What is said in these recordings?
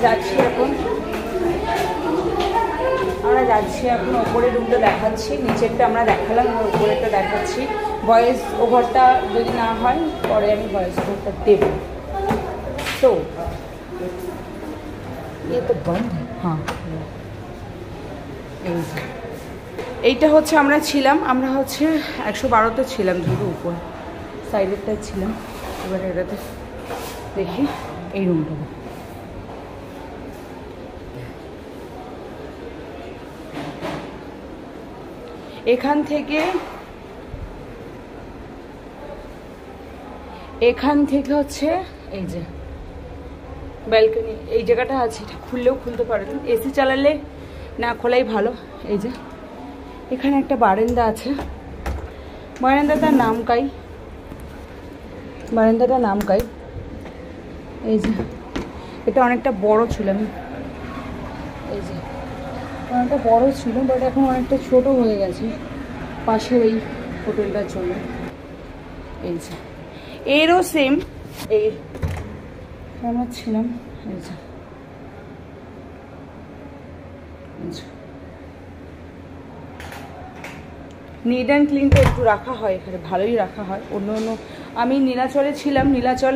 যাচ্ছি এখন ওপরের রুমটা দেখাচ্ছি, নিচেরটা আমরা দেখালাম, ওপরেরটা দেখাচ্ছি। ভয়েস ওভারটা যদি না হয় পরে আমি ভয়েস ওভারটা দেব। তো বন্ধ, হ্যাঁ এইটা হচ্ছে আমরা হচ্ছে 112তে ছিলাম, ধরো উপর সাইডেরটাই ছিলাম। এবারে এটাতে দেখি এই রুমটা, এখান থেকে হচ্ছে এই যে ব্যালকনি, এই জায়গাটা আছে, এটা খুললেও খুলতে পারে, এসি চালালে না খোলাই ভালো। এই যে এখানে একটা বারান্দা আছে, বারান্দাটার নাম কাই। এই যে এটা অনেকটা বড় ছিল, এই যে অনেকটা বড় ছিল, বাট এখন অনেকটা ছোট হয়ে গেছে পাশের এই হোটেলটার জন্য। এই যে এরও সেম, এই আমরা ছিলাম। এই যে নিট অ্যান্ড ক্লিনটা একটু রাখা হয় এখানে, ভালোই রাখা হয়। অন্য আমি নীলাচলে ছিলাম, নীলাচল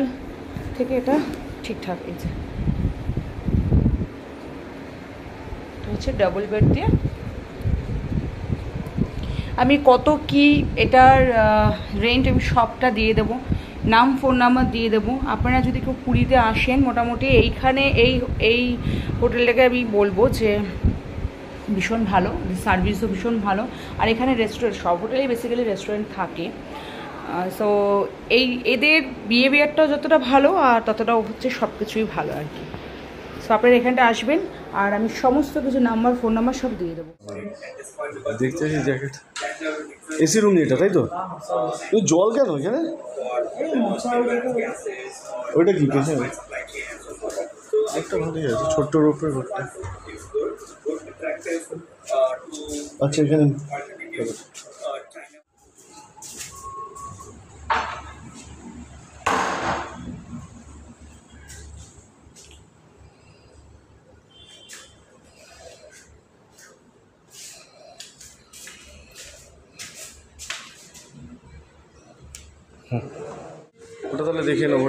থেকে এটা ঠিকঠাক। এই যে হচ্ছে ডাবল বেড দিয়ে। আমি কত কি এটার রেন্ট আমি সবটা দিয়ে দেবো, নাম ফোন নাম্বার দিয়ে দেবো। আপনারা যদি কেউ পুরীতে আসেন, মোটামুটি এইখানে এই হোটেলটাকে আমি বলবো যে ভীষণ ভালো, সার্ভিসও ভীষণ ভালো। আর এখানে রেস্টুরেন্ট, সব হোটেলেই বেসিক্যালি রেস্টুরেন্ট থাকে। সো এদের বিহেভিয়ারটাও যতটা ভালো আর ততটাও হচ্ছে সব কিছুই ভালো আর কি। সো আপনারা এখানটা আসবেন আর আমি সমস্ত কিছু নাম্বার ফোন নাম্বার সব দিয়ে দেবো। দেখতে জ্যাকেট এসি রুম এটা, তাই তো? জল কেন এখানে? ওইটা কি পেছনে একটা ভালোই আছে, ছোট্ট রূপের ঘরটা। আচ্ছা এখানে ওটা তাহলে দেখে নেবো।